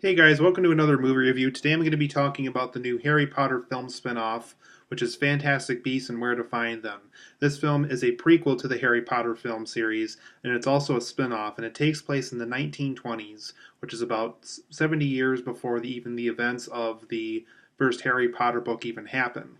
Hey guys, welcome to another movie review. Today I'm going to be talking about the new Harry Potter film spin-off, which is Fantastic Beasts and Where to Find Them. This film is a prequel to the Harry Potter film series, and it's also a spin-off, and it takes place in the 1920s, which is about 70 years before even the events of the first Harry Potter book even happen.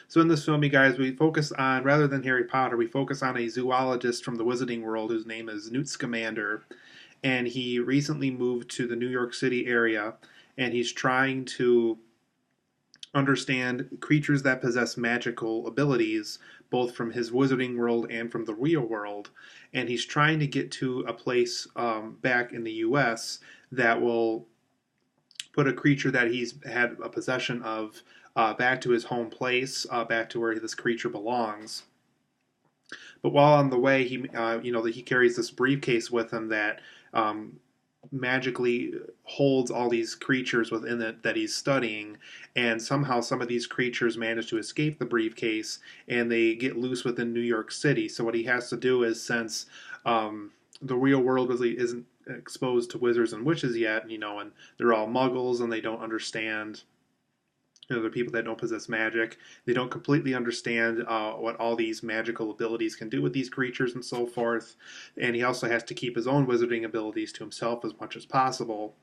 So in this film, you guys, we focus on, rather than Harry Potter, we focus on a zoologist from the Wizarding World whose name is Newt Scamander, and he recently moved to the New York City area, and he's trying to understand creatures that possess magical abilities, both from his wizarding world and from the real world. And he's trying to get to a place back in the U.S. that will put a creature that he's had a possession of back to his home place, back to where this creature belongs. But while on the way, he carries this briefcase with him that magically holds all these creatures within it that he's studying, and somehow some of these creatures manage to escape the briefcase and they get loose within New York City. So what he has to do is, since the real world really isn't exposed to wizards and witches yet, and they're all muggles and they don't understand, they're people that don't possess magic. They don't completely understand what all these magical abilities can do with these creatures and so forth. And he also has to keep his own wizarding abilities to himself as much as possible.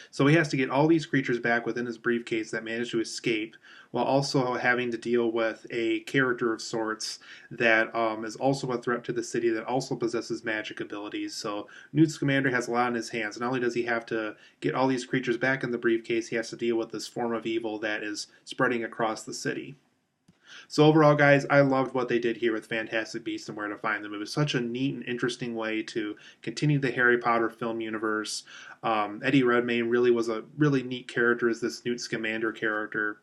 So he has to get all these creatures back within his briefcase that managed to escape, while also having to deal with a character of sorts that is also a threat to the city that also possesses magic abilities. So Newt Scamander has a lot in his hands. Not only does he have to get all these creatures back in the briefcase, he has to deal with this form of evil that is spreading across the city. So overall, guys, I loved what they did here with Fantastic Beasts and Where to Find Them. It was such a neat and interesting way to continue the Harry Potter film universe. Eddie Redmayne really was a really neat character as this Newt Scamander character.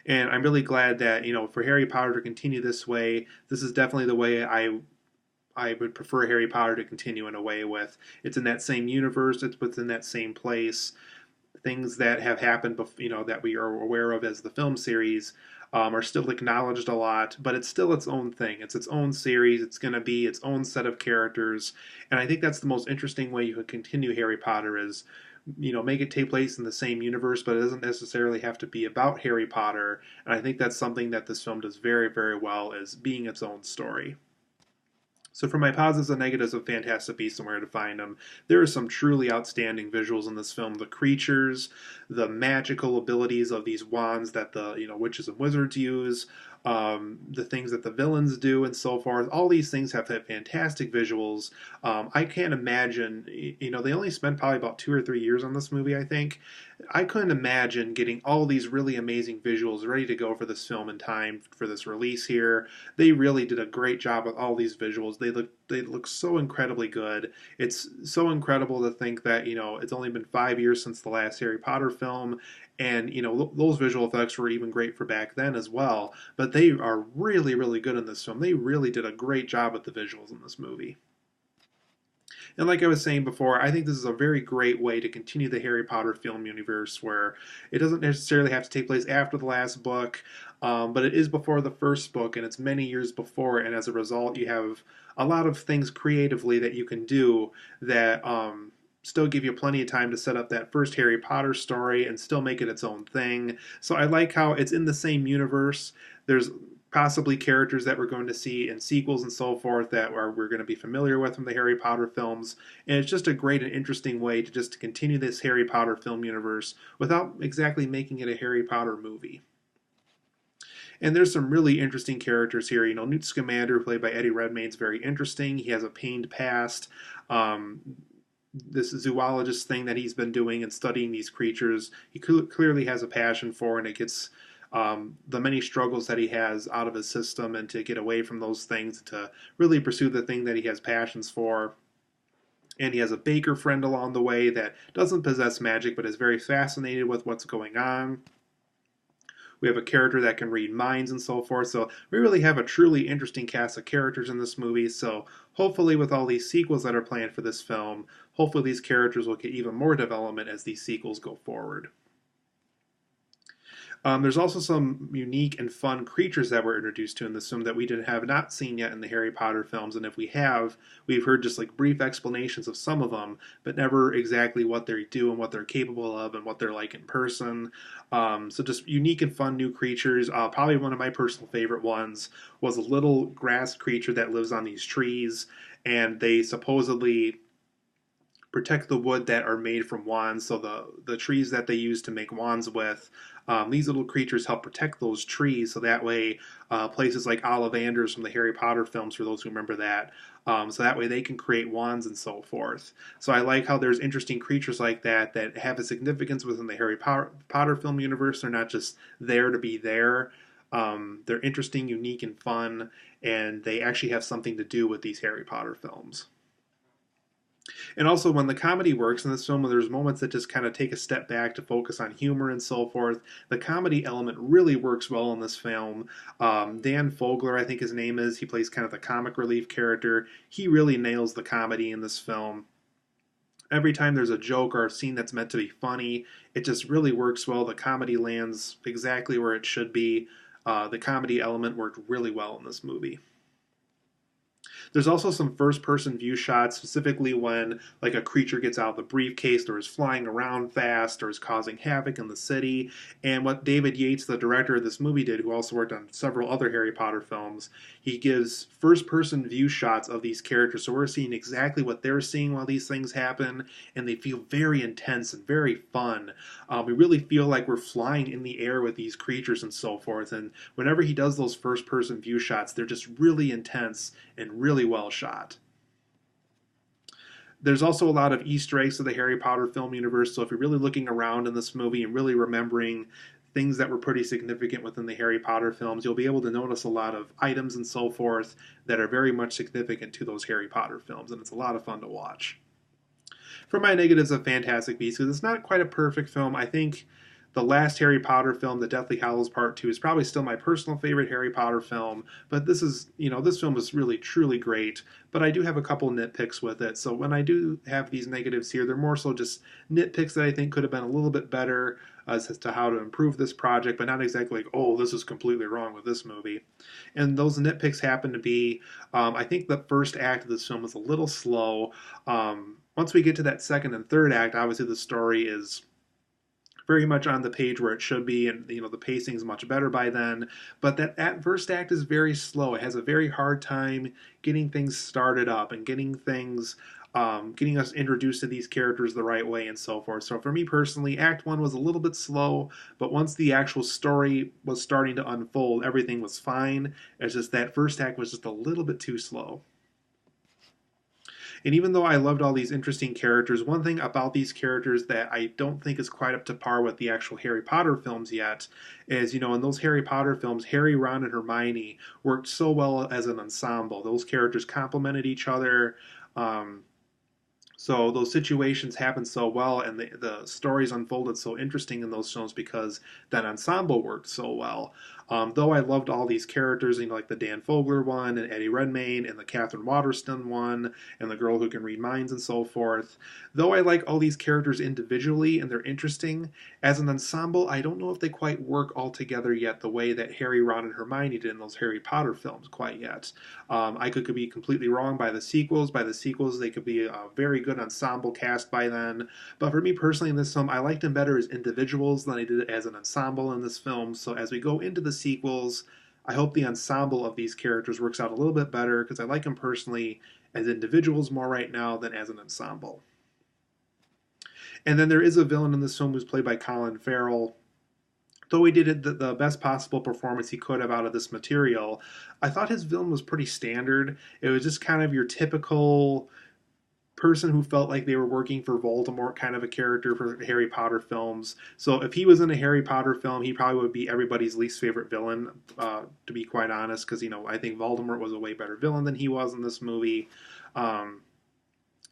And I'm really glad that, for Harry Potter to continue this way, this is definitely the way I would prefer Harry Potter to continue in a way with. It's in that same universe, it's within that same place. Things that have happened, that we are aware of as the film series, are still acknowledged a lot, but it's still its own thing. It's its own series. It's going to be its own set of characters, and I think that's the most interesting way you could continue Harry Potter is, make it take place in the same universe, but it doesn't necessarily have to be about Harry Potter. And I think that's something that this film does very, very well, is being its own story. So for my positives and negatives of Fantastic Beasts and Where to Find Them, there are some truly outstanding visuals in this film. The creatures, the magical abilities of these wands that the witches and wizards use, the things that the villains do, and so forth. All these things have had fantastic visuals. I can't imagine. They only spent probably about 2 or 3 years on this movie, I think. I couldn't imagine getting all these really amazing visuals ready to go for this film in time for this release here. They really did a great job with all these visuals. They look so incredibly good. It's so incredible to think that it's only been 5 years since the last Harry Potter film, and those visual effects were even great for back then as well. But they are really, really good in this film. They really did a great job with the visuals in this movie. And like I was saying before, I think this is a very great way to continue the Harry Potter film universe, where it doesn't necessarily have to take place after the last book, but it is before the first book, and it's many years before. And as a result, you have a lot of things creatively that you can do that still give you plenty of time to set up that first Harry Potter story and still make it its own thing. So I like how it's in the same universe. There's possibly characters that we're going to see in sequels and so forth that we're going to be familiar with from the Harry Potter films. And it's just a great and interesting way to just continue this Harry Potter film universe without exactly making it a Harry Potter movie. And there's some really interesting characters here. Newt Scamander, played by Eddie Redmayne, is very interesting. He has a pained past. This zoologist thing that he's been doing and studying these creatures, he clearly has a passion for, and it gets the many struggles that he has out of his system, and to get away from those things to really pursue the thing that he has passions for. And he has a baker friend along the way that doesn't possess magic but is very fascinated with what's going on. We have a character that can read minds and so forth. So we really have a truly interesting cast of characters in this movie. So hopefully with all these sequels that are planned for this film, hopefully these characters will get even more development as these sequels go forward. There's also some unique and fun creatures that we're introduced to in this film that we did have not seen yet in the Harry Potter films, and if we have, we've heard just like brief explanations of some of them, but never exactly what they do and what they're capable of and what they're like in person. So just unique and fun new creatures. Probably one of my personal favorite ones was a little grass creature that lives on these trees, and they supposedly protect the wood that are made from wands. So the trees that they use to make wands with, these little creatures help protect those trees. So that way, places like Ollivanders from the Harry Potter films, for those who remember that, so that way they can create wands and so forth. So I like how there's interesting creatures like that that have a significance within the Harry Potter film universe. They're not just there to be there. They're interesting, unique, and fun, and they actually have something to do with these Harry Potter films. And also, when the comedy works in this film, when there's moments that just kind of take a step back to focus on humor and so forth, the comedy element really works well in this film. Dan Fogler, I think his name is, he plays kind of the comic relief character. He really nails the comedy in this film. Every time there's a joke or a scene that's meant to be funny, it just really works well. The comedy lands exactly where it should be. The comedy element worked really well in this movie. There's also some first person view shots, specifically when like a creature gets out of the briefcase or is flying around fast or is causing havoc in the city. And what David Yates, the director of this movie, did, who also worked on several other Harry Potter films, he gives first person view shots of these characters. So we're seeing exactly what they're seeing while these things happen, and they feel very intense and very fun. We really feel like we're flying in the air with these creatures and so forth. And whenever he does those first person view shots, they're just really intense and really well shot. There's also a lot of Easter eggs to the Harry Potter film universe, so if you're really looking around in this movie and really remembering things that were pretty significant within the Harry Potter films, you'll be able to notice a lot of items and so forth that are very much significant to those Harry Potter films, and it's a lot of fun to watch. For my negatives of Fantastic Beasts, because it's not quite a perfect film, I think the last Harry Potter film, The Deathly Hallows Part 2, is probably still my personal favorite Harry Potter film, but this is, this film is really, truly great, but I do have a couple nitpicks with it, so when I do have these negatives here, they're more so just nitpicks that I think could have been a little bit better as to how to improve this project, but not exactly like, oh, this is completely wrong with this movie. And those nitpicks happen to be, I think the first act of this film is a little slow. Once we get to that second and third act, obviously the story is very much on the page where it should be, and the pacing is much better by then. But that first act is very slow. It has a very hard time getting things started up and getting us introduced to these characters the right way and so forth. So for me personally, Act 1 was a little bit slow, but once the actual story was starting to unfold, everything was fine. It's just that first act was just a little bit too slow. And even though I loved all these interesting characters, one thing about these characters that I don't think is quite up to par with the actual Harry Potter films yet is, in those Harry Potter films, Harry, Ron, and Hermione worked so well as an ensemble. Those characters complemented each other. So those situations happened so well, and the stories unfolded so interesting in those films because that ensemble worked so well. Though I loved all these characters, like the Dan Fogler one, and Eddie Redmayne, and the Katherine Waterston one, and the girl who can read minds and so forth. Though I like all these characters individually and they're interesting, as an ensemble, I don't know if they quite work all together yet the way that Harry, Ron, and Hermione did in those Harry Potter films quite yet. I could be completely wrong by the sequels. By the sequels, they could be a very good ensemble cast by then. But for me personally in this film, I liked them better as individuals than I did as an ensemble in this film. So as we go into the sequels, I hope the ensemble of these characters works out a little bit better because I like them personally as individuals more right now than as an ensemble. And then there is a villain in this film who's played by Colin Farrell. Though he did the best possible performance he could have out of this material, I thought his villain was pretty standard. It was just kind of your typical person who felt like they were working for Voldemort kind of a character for Harry Potter films. So if he was in a Harry Potter film, he probably would be everybody's least favorite villain, to be quite honest, because, I think Voldemort was a way better villain than he was in this movie.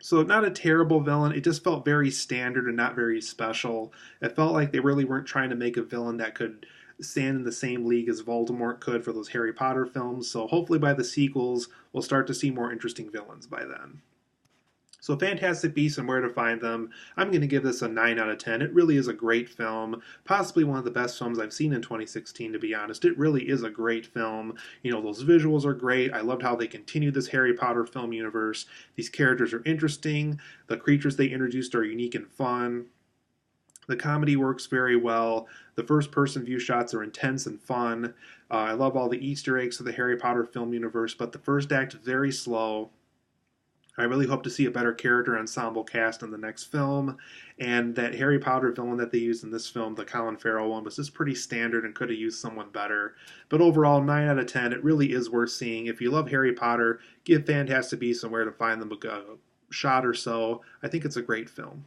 So not a terrible villain. It just felt very standard and not very special. It felt like they really weren't trying to make a villain that could stand in the same league as Voldemort could for those Harry Potter films. So hopefully by the sequels, we'll start to see more interesting villains by then. So Fantastic Beasts and Where to Find Them, I'm going to give this a 9 out of 10. It really is a great film, possibly one of the best films I've seen in 2016, to be honest. It really is a great film. You know, those visuals are great. I loved how they continued this Harry Potter film universe. These characters are interesting. The creatures they introduced are unique and fun. The comedy works very well. The first person view shots are intense and fun. I love all the Easter eggs of the Harry Potter film universe, but the first act is very slow. I really hope to see a better character ensemble cast in the next film. And that Harry Potter villain that they used in this film, the Colin Farrell one, was just pretty standard and could have used someone better. But overall, 9 out of 10. It really is worth seeing. If you love Harry Potter, give Fantastic Beasts and Where to Find Them a shot or so. I think it's a great film.